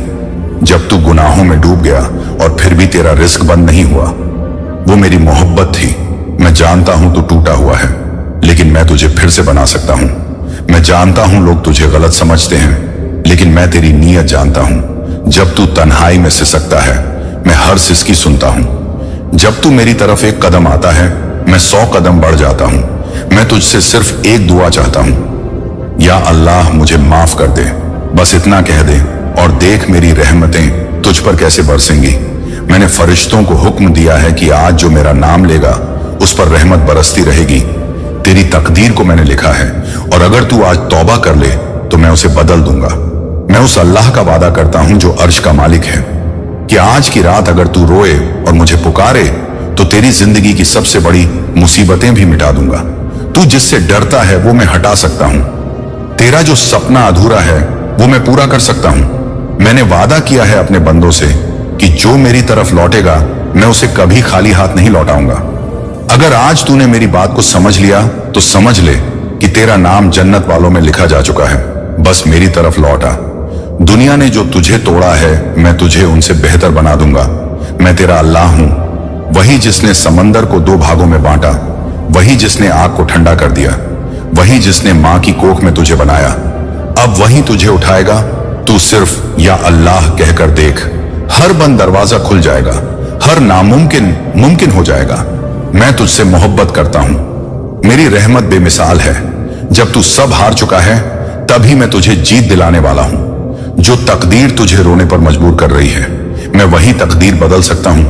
जब तू गुनाहों में डूब गया और फिर भी तेरा रिस्क बंद नहीं हुआ, वो मेरी मोहब्बत थी। मैं जानता हूं तू टूटा हुआ है, लेकिन मैं तुझे फिर से बना सकता हूं। मैं जानता हूं लोग तुझे गलत समझते हैं, लेकिन मैं तेरी नीयत जानता हूं। जब तू तन्हाई में सिसकता है, मैं हर सिसकी सुनता हूं। जब तू मेरी तरफ एक कदम आता है, मैं 100 कदम बढ़ जाता हूं। मैं तुझसे सिर्फ एक दुआ चाहता हूं, या अल्लाह मुझे माफ कर दे। बस इतना कह दे और देख मेरी रहमतें तुझ पर कैसे बरसेंगी। मैंने फरिश्तों को हुक्म दिया है कि आज जो मेरा नाम लेगा उस पर रहमत बरसती रहेगी। तेरी तकदीर को मैंने लिखा है, और अगर तू आज तौबा कर ले तो मैं उसे बदल दूंगा। मैं उस अल्लाह का वादा करता हूं जो अर्श का मालिक है कि आज की रात अगर तू रोए और मुझे पुकारे तो तेरी जिंदगी की सबसे बड़ी मुसीबतें भी मिटा दूंगा। तू जिससे डरता है वो मैं हटा सकता हूं। तेरा जो सपना अधूरा है वो मैं पूरा कर सकता हूं। मैंने वादा किया है अपने बंदों से कि जो मेरी तरफ लौटेगा मैं उसे कभी खाली हाथ नहीं लौटाऊंगा। अगर आज तूने मेरी बात को समझ लिया तो समझ ले कि तेरा नाम जन्नत वालों में लिखा जा चुका है। बस मेरी तरफ लौटा। दुनिया ने जो तुझे तोड़ा है मैं तुझे उनसे बेहतर बना दूंगा। मैं तेरा अल्लाह हूं, वही जिसने समंदर को 2 भागों में बांटा, वही जिसने आग को ठंडा कर दिया, वही जिसने मां की कोख में तुझे बनाया। अब वही तुझे उठाएगा। तू सिर्फ या अल्लाह कहकर देख, हर बंद दरवाजा खुल जाएगा, हर नामुमकिन मुमकिन हो जाएगा। मैं तुझसे मोहब्बत करता हूं। मेरी रहमत बेमिसाल है। जब तू सब हार चुका है तभी मैं तुझे जीत दिलाने वाला हूं। जो तकदीर तुझे रोने पर मजबूर कर रही है, मैं वही तकदीर बदल सकता हूं।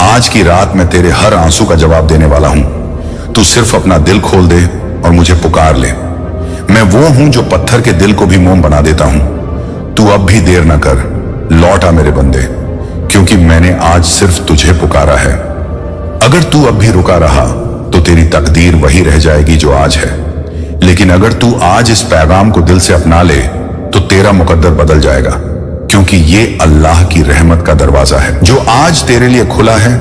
आज की रात मैं तेरे हर आंसू का जवाब देने वाला हूं। तू सिर्फ अपना दिल खोल दे और मुझे पुकार ले। मैं वो हूं जो पत्थर के दिल को भी मोम बना देता हूं। तू अब भी देर न कर, लौट आ मेरे बंदे, क्योंकि मैंने आज सिर्फ तुझे पुकारा है। अगर तू अब भी रुका रहा तो तेरी तकदीर वही रह जाएगी जो आज है। लेकिन अगर तू आज इस पैगाम को दिल से अपना ले तो तेरा मुकद्दर बदल जाएगा, क्योंकि ये अल्लाह की रहमत का दरवाजा है जो आज तेरे लिए खुला है।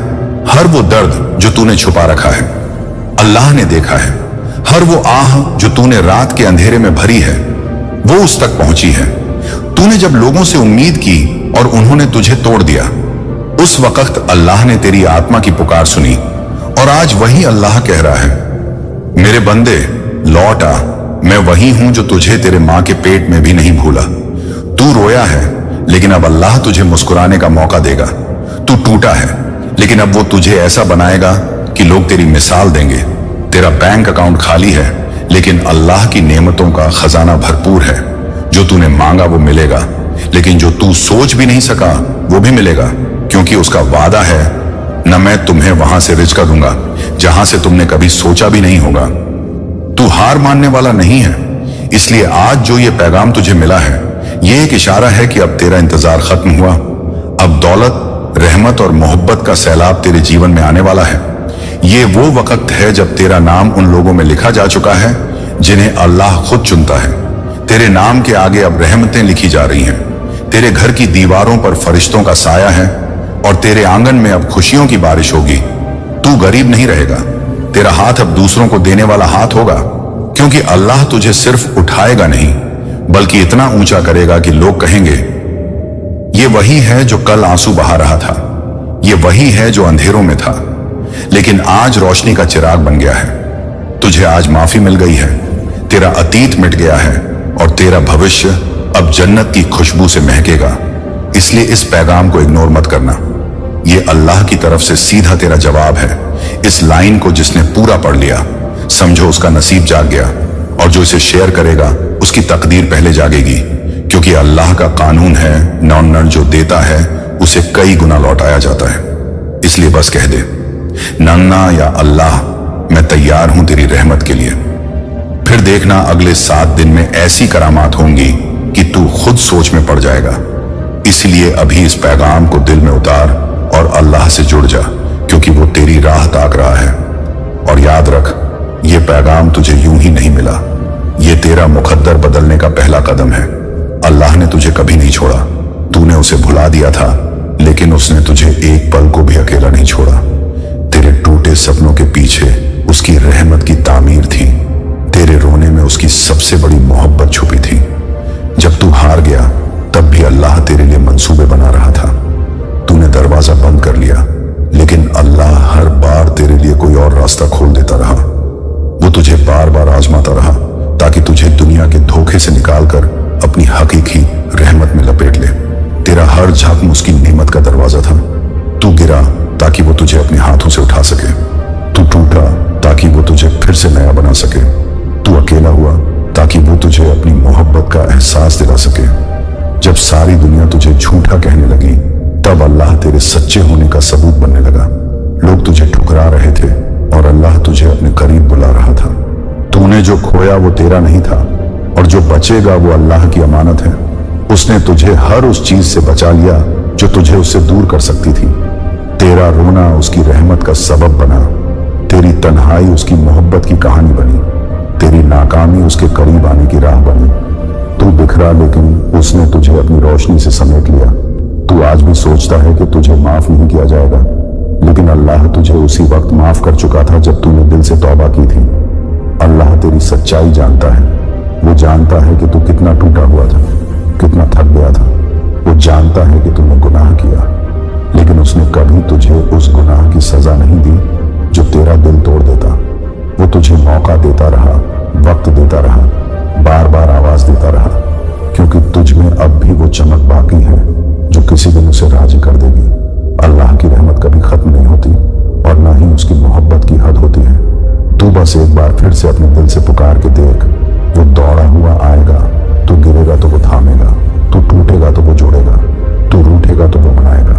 हर वो दर्द जो तूने छुपा रखा है अल्लाह ने देखा है। हर वो आह जो तूने रात के अंधेरे में भरी है वो उस तक पहुंची है। तूने जब लोगों से उम्मीद की और उन्होंने तुझे तोड़ दिया, उस वक्त अल्लाह ने तेरी आत्मा की पुकार सुनी। और आज वही अल्लाह कह रहा है, मेरे बंदे लौट आ। मैं वही हूं जो तुझे तेरे मां के पेट में भी नहीं भूला। तू रोया है लेकिन अब अल्लाह तुझे मुस्कुराने का मौका देगा। तू टूटा है लेकिन अब वो तुझे ऐसा बनाएगा कि लोग तेरी मिसाल देंगे। तेरा बैंक अकाउंट खाली है लेकिन अल्लाह की नेमतों का खजाना भरपूर है। जो तूने मांगा वो मिलेगा, लेकिन जो तू सोच भी नहीं सका वो भी मिलेगा, क्योंकि उसका वादा है, न मैं तुम्हें वहां से रिज़्क दूंगा जहां से तुमने कभी सोचा भी नहीं होगा। तू हार मानने वाला नहीं है, इसलिए आज जो ये पैगाम तुझे मिला है ये एक इशारा है कि अब तेरा इंतजार खत्म हुआ। अब दौलत, रहमत और मोहब्बत का सैलाब तेरे जीवन में आने वाला है। ये वो वक्त है जब तेरा नाम उन लोगों में लिखा जा चुका है जिन्हें अल्लाह खुद चुनता है। तेरे नाम के आगे अब रहमतें लिखी जा रही हैं। तेरे घर की दीवारों पर फरिश्तों का साया है और तेरे आंगन में अब खुशियों की बारिश होगी। तू गरीब नहीं रहेगा, तेरा हाथ अब दूसरों को देने वाला हाथ होगा, क्योंकि अल्लाह तुझे सिर्फ उठाएगा नहीं बल्कि इतना ऊंचा करेगा कि लोग कहेंगे, ये वही है जो कल आंसू बहा रहा था, ये वही है जो अंधेरों में था लेकिन आज रोशनी का चिराग बन गया है। तुझे आज माफी मिल गई है, तेरा अतीत मिट गया है और तेरा भविष्य अब जन्नत की खुशबू से महकेगा। इसलिए इस पैगाम को इग्नोर मत करना। ये अल्लाह की तरफ से सीधा तेरा जवाब है। इस लाइन को जिसने पूरा पढ़ लिया, समझो उसका नसीब जाग गया, और जो इसे शेयर करेगा उसकी तकदीर पहले जागेगी, क्योंकि अल्लाह का कानून है, नॉन जो देता है उसे कई गुना लौटाया जाता है। इसलिए बस कह दे, नन्ना या अल्लाह, मैं तैयार हूं तेरी रहमत के लिए। फिर देखना अगले 7 दिन में ऐसी करामात होंगी कि तू खुद सोच में पड़ जाएगा। इसलिए अभी इस पैगाम को दिल में उतार और अल्लाह से जुड़ जा, क्योंकि वो तेरी राह ताक रहा है। और याद रख, ये पैगाम तुझे यूं ही नहीं मिला, ये तेरा मुकद्दर बदलने का पहला कदम है। अल्लाह ने तुझे कभी नहीं छोड़ा। तूने उसे भुला दिया था, लेकिन उसने तुझे एक पल को भी अकेला नहीं छोड़ा। तेरे टूटे सपनों के पीछे उसकी रहमत की तामीर थी। तेरे रोने में उसकी सबसे बड़ी मोहब्बत छुपी थी। जब तू हार गया तब भी अल्लाह तेरे लिए मंसूबे बना रहा था। तूने दरवाजा बंद कर लिया, लेकिन अल्लाह हर बार तेरे लिए कोई और रास्ता खोल देता रहा। वो तुझे बार बार आजमाता रहा ताकि तुझे दुनिया के धोखे से निकालकर अपनी हकीकी रहमत में लपेट ले। तेरा हर जख्म उसकी नेमत का दरवाजा था। तू गिरा ताकि वो तुझे अपने हाथों से उठा सके। तू टूटा ताकि वो तुझे फिर से नया बना सके। तू अकेला हुआ ताकि वो तुझे अपनी मोहब्बत का एहसास दिला सके। जब सारी दुनिया तुझे झूठा कहने लगी, तब अल्लाह तेरे सच्चे होने का सबूत बनने लगा। लोग तुझे ठुकरा रहे थे और अल्लाह तुझे अपने करीब बुला रहा था। तूने जो खोया वो तेरा नहीं था, और जो बचेगा वो अल्लाह की अमानत है। उसने तुझे हर उस चीज से बचा लिया जो तुझे उससे दूर कर सकती थी। तेरा रोना उसकी रहमत का सबब बना। तेरी तन्हाई उसकी मोहब्बत की कहानी बनी। तेरी नाकामी उसके करीब आने की राह बनी। तू बिखरा, लेकिन उसने तुझे अपनी रोशनी से समेट लिया। तू आज भी सोचता है कि तुझे माफ नहीं किया जाएगा, लेकिन अल्लाह तुझे उसी वक्त माफ कर चुका था जब तूने दिल से तौबा की थी। अल्लाह तेरी सच्चाई जानता है। वो जानता है कि तू कितना टूटा हुआ था, कितना थक गया था। वो जानता है कि तूने गुनाह किया, लेकिन उसने कभी तुझे उस गुनाह की सजा नहीं दी जो तेरा दिल तोड़ देता। वो तुझे मौका देता रहा, वक्त देता रहा, बार बार आवाज देता रहा, क्योंकि तुझ में अब भी वो चमक बाकी है जो किसी दिन उसे राजी कर देगी। अल्लाह की रहमत कभी खत्म नहीं होती, और ना ही उसकी मोहब्बत की हद होती है। तू बस एक बार फिर से अपने दिल से पुकार के देख, वो दौड़ा हुआ आएगा। तू गिरेगा तो वो थामेगा, तू टूटेगा तो वो जोड़ेगा, तू रूठेगा तो वो मनाएगा,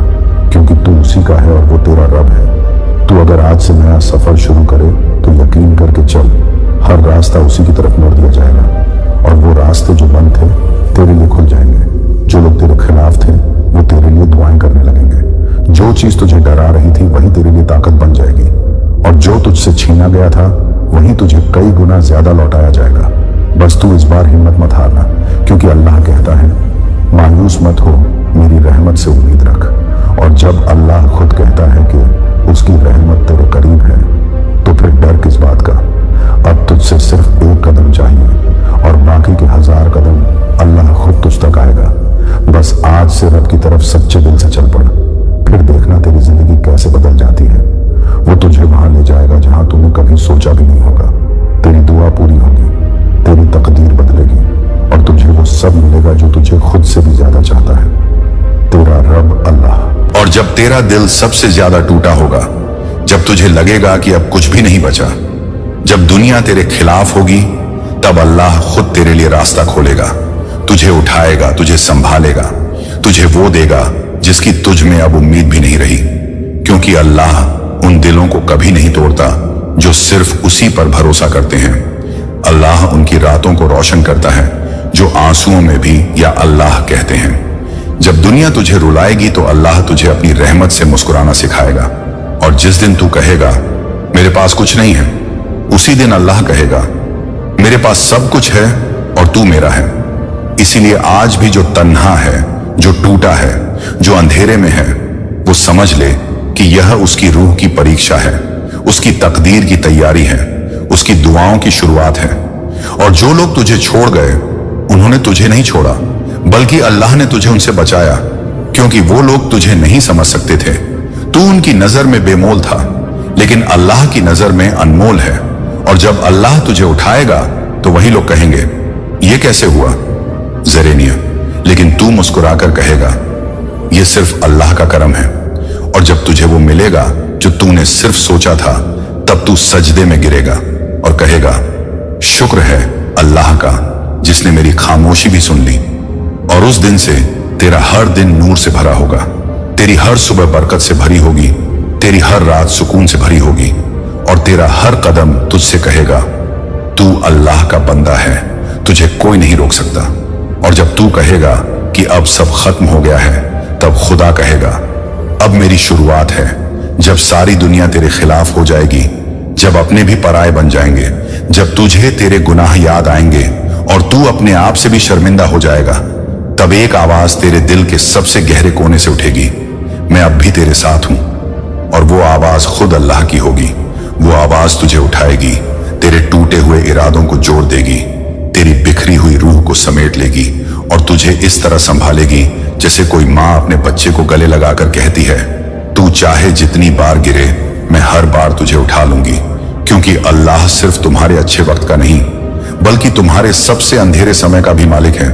क्योंकि तू उसी का है और वो तेरा रब है। तू अगर आज से नया सफर शुरू करे तो यकीन करके चल, हर रास्ता उसी की तरफ मोड़ दिया जाएगा और वो रास्ते जो बंद थे तेरे लिए खुल जाएंगे। जो लोग तेरे खिलाफ थे वो तेरे लिए दुआएं करने लगेंगे। जो चीज तुझे डरा रही थी वही तेरे लिए ताकत बन जाएगी, और जो तुझसे छीना गया था वही तुझे कई गुना ज्यादा लौटाया जाएगा। बस तू इस बार हिम्मत मत हारना, क्योंकि अल्लाह कहता है, मायूस मत हो, मेरी रहमत से उम्मीद रख। और जब अल्लाह खुद कहता है कि उसकी रहमत तेरे करीब है, तो फिर डर किस बात का। अब तुझसे सिर्फ एक कदम चाहिए और बाकी के 1000 कदम अल्लाह खुद तुझ तक आएगा। बस आज से रब की तरफ सच्चे दिल से चल पड़, फिर देखना तेरी जिंदगी कैसे बदल जाती है। वो तुझे वहां ले जाएगा जहां तूने कभी सोचा भी नहीं होगा। तेरी दुआ पूरी होगी, तेरी तकदीर बदलेगी और तुझे वो सब मिलेगा जो तुझे खुद से भी ज्यादा चाहता है, तेरा रब अल्लाह। और जब तेरा दिल सबसे ज्यादा टूटा होगा, जब तुझे लगेगा कि अब कुछ भी नहीं बचा, जब दुनिया तेरे खिलाफ होगी, तब अल्लाह खुद तेरे लिए रास्ता खोलेगा, तुझे उठाएगा, तुझे संभालेगा, तुझे वो देगा जिसकी तुझ में अब उम्मीद भी नहीं रही। क्योंकि अल्लाह उन दिलों को कभी नहीं तोड़ता जो सिर्फ उसी पर भरोसा करते हैं। अल्लाह उनकी रातों को रोशन करता है जो आंसुओं में भी या अल्लाह कहते हैं। जब दुनिया तुझे रुलाएगी तो अल्लाह तुझे अपनी रहमत से मुस्कुराना सिखाएगा। और जिस दिन तू कहेगा मेरे पास कुछ नहीं है, उसी दिन अल्लाह कहेगा मेरे पास सब कुछ है और तू मेरा है। इसीलिए आज भी जो तन्हा है, जो टूटा है, जो अंधेरे में है, वो समझ ले कि यह उसकी रूह की परीक्षा है, उसकी तकदीर की तैयारी है, उसकी दुआओं की शुरुआत है। और जो लोग तुझे छोड़ गए, उन्होंने तुझे नहीं छोड़ा, बल्कि अल्लाह ने तुझे उनसे बचाया, क्योंकि वो लोग तुझे नहीं समझ सकते थे। तू उनकी नजर में बेमोल था, लेकिन अल्लाह की नजर में अनमोल है। और जब अल्लाह तुझे उठाएगा तो वही लोग कहेंगे ये कैसे हुआ ज़रेनिया, लेकिन तू मुस्कुराकर कहेगा ये सिर्फ अल्लाह का करम है। और जब तुझे वो मिलेगा जो तूने सिर्फ सोचा था, तब तू सजदे में गिरेगा और कहेगा शुक्र है अल्लाह का जिसने मेरी खामोशी भी सुन ली। और उस दिन से तेरा हर दिन नूर से भरा होगा, तेरी हर सुबह बरकत से भरी होगी, तेरी हर रात सुकून से भरी होगी, और तेरा हर कदम तुझसे कहेगा तू अल्लाह का बंदा है, तुझे कोई नहीं रोक सकता। और जब तू कहेगा कि अब सब खत्म हो गया है, तब खुदा कहेगा अब मेरी शुरुआत है। जब सारी दुनिया तेरे खिलाफ हो जाएगी, जब अपने भी पराये बन जाएंगे, जब तुझे तेरे गुनाह याद आएंगे और तू अपने आप से भी शर्मिंदा हो जाएगा, तब एक आवाज तेरे दिल के सबसे गहरे कोने से उठेगी, मैं अब भी तेरे साथ हूं। और वो आवाज खुद अल्लाह की होगी। वो आवाज तुझे उठाएगी, तेरे टूटे हुए इरादों को जोड़ देगी, तेरी बिखरी हुई रूह को समेट लेगी और तुझे इस तरह संभालेगी जैसे कोई माँ अपने बच्चे को गले लगाकर कहती है तू चाहे जितनी बार गिरे, मैं हर बार तुझे उठा लूंगी। क्योंकि अल्लाह सिर्फ तुम्हारे अच्छे वक्त का नहीं, बल्कि तुम्हारे सबसे अंधेरे समय का भी मालिक है।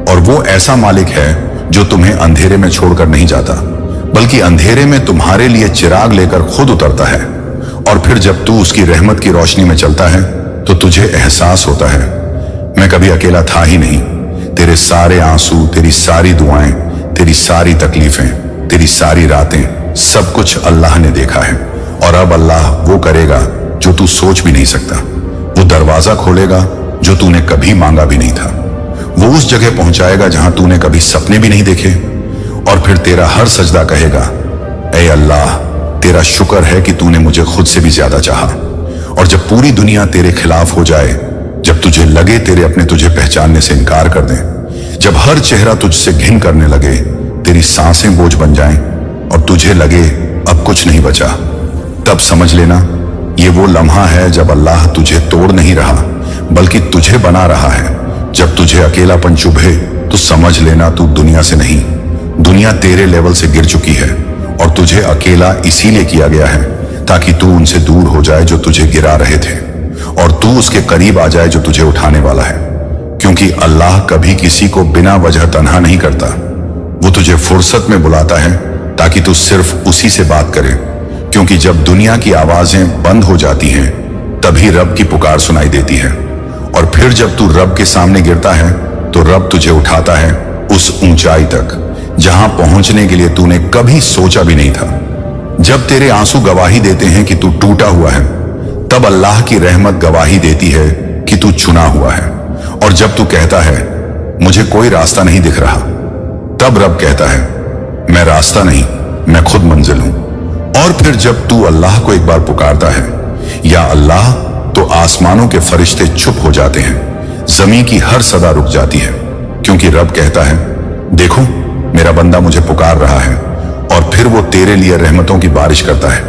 और वो ऐसा मालिक है जो तुम्हें अंधेरे में छोड़कर नहीं जाता, बल्कि अंधेरे में तुम्हारे लिए चिराग लेकर खुद उतरता है। और फिर जब तू उसकी रहमत की रोशनी में चलता है तो तुझे एहसास होता है मैं कभी अकेला था ही नहीं। तेरे सारे आंसू, तेरी सारी दुआएं, तेरी सारी तकलीफें, तेरी सारी रातें, सब कुछ अल्लाह ने देखा है। और अब अल्लाह वो करेगा जो तू सोच भी नहीं सकता। वो दरवाजा खोलेगा जो तूने कभी मांगा भी नहीं था। वो उस जगह पहुंचाएगा जहां तूने कभी सपने भी नहीं देखे। और फिर तेरा हर सजदा कहेगा ऐ अल्लाह, तेरा शुक्र है कि तूने मुझे खुद से भी ज्यादा चाहा। और जब पूरी दुनिया तेरे खिलाफ हो जाए, जब तुझे लगे तेरे अपने तुझे पहचानने से इनकार कर दें, जब हर चेहरा तुझसे घिन करने लगे, तेरी सांसें बोझ बन जाएं और तुझे लगे अब कुछ नहीं बचा, तब समझ लेना ये वो लम्हा है जब अल्लाह तुझे तोड़ नहीं रहा बल्कि तुझे बना रहा है। जब तुझे अकेलापन चुभे तो समझ लेना तू दुनिया से नहीं, दुनिया तेरे लेवल से गिर चुकी है। और तुझे अकेला इसीलिए किया गया है ताकि तू उनसे दूर हो जाए जो तुझे गिरा रहे थे, और तू उसके करीब आ जाए जो तुझे उठाने वाला है। क्योंकि अल्लाह कभी किसी को बिना वजह तन्हा नहीं करता। वो तुझे फुर्सत में बुलाता है ताकि तू सिर्फ उसी से बात करे क्योंकि जब दुनिया की आवाजें बंद हो जाती हैं तभी रब की पुकार सुनाई देती है। और फिर जब तू रब के सामने गिरता है तो रब तुझे उठाता है उस ऊंचाई तक जहां पहुंचने के लिए तूने कभी सोचा भी नहीं था। जब तेरे आंसू गवाही देते हैं कि तू टूटा हुआ है, तब अल्लाह की रहमत गवाही देती है कि तू चुना हुआ है। और जब तू कहता है मुझे कोई रास्ता नहीं दिख रहा, तब रब कहता है मैं रास्ता नहीं, मैं खुद मंजिल हूं। और फिर जब तू अल्लाह को एक बार पुकारता है, या अल्लाह, तो आसमानों के फरिश्ते चुप हो जाते हैं, जमीन की हर सदा रुक जाती है, क्योंकि रब कहता है देखो मेरा बंदा मुझे पुकार रहा है। और फिर वो तेरे लिए रहमतों की बारिश करता है,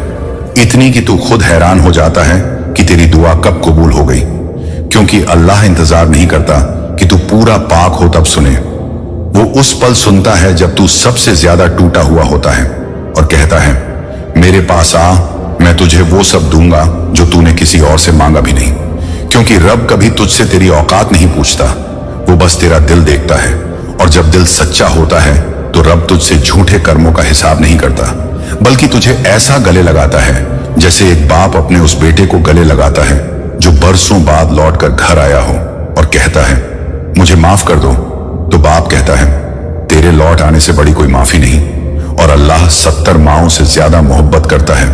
इतनी कि तू खुद हैरान हो जाता है कि तेरी दुआ कब कबूल हो गई। क्योंकि अल्लाह इंतजार नहीं करता कि तू पूरा पाक हो तब सुने, वो उस पल सुनता है जब तू सबसे ज्यादा टूटा हुआ होता है और कहता है मेरे पास आ, मैं तुझे वो सब दूंगा जो तूने किसी और से मांगा भी नहीं। क्योंकि रब कभी तुझसे तेरी औकात नहीं पूछता, वो बस तेरा दिल देखता है। और जब दिल सच्चा होता है तो रब तुझसे झूठे कर्मों का हिसाब नहीं करता, बल्कि तुझे ऐसा गले लगाता है जैसे एक बाप अपने उस बेटे को गले लगाता है जो बरसों बाद लौटकर घर आया हो और कहता है मुझे माफ कर दो। तो बाप कहता है तेरे लौट आने से बड़ी कोई माफी नहीं। और अल्लाह 70 माओं से ज्यादा मोहब्बत करता है,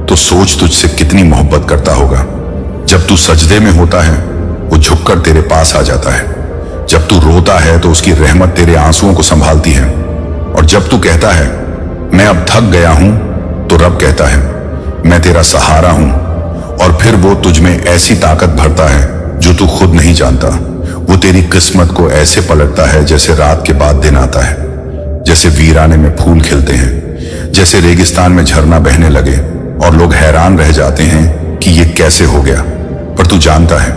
तो सोच तुझसे कितनी मोहब्बत करता होगा। जब तू सजदे में होता है वो झुककर तेरे पास आ जाता है, जब तू रोता है तो उसकी रहमत तेरे आंसुओं को संभालती है। और जब तू कहता है मैं अब थक गया हूं, तो रब कहता है मैं तेरा सहारा हूं। और फिर वो तुझ में ऐसी ताकत भरता है जो तू खुद नहीं जानता। वो तेरी किस्मत को ऐसे पलटता है जैसे रात के बाद दिन आता है, जैसे वीराने में फूल खिलते हैं, जैसे रेगिस्तान में झरना बहने लगे और लोग हैरान रह जाते हैं कि ये कैसे हो गया। पर तू जानता है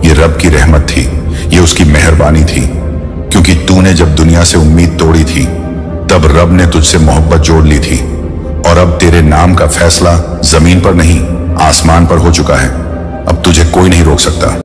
ये रब की रहमत थी, ये उसकी मेहरबानी थी। क्योंकि तूने जब दुनिया से उम्मीद तोड़ी थी तब रब ने तुझसे मोहब्बत जोड़ ली थी। और अब तेरे नाम का फैसला जमीन पर नहीं आसमान पर हो चुका है। अब तुझे कोई नहीं रोक सकता।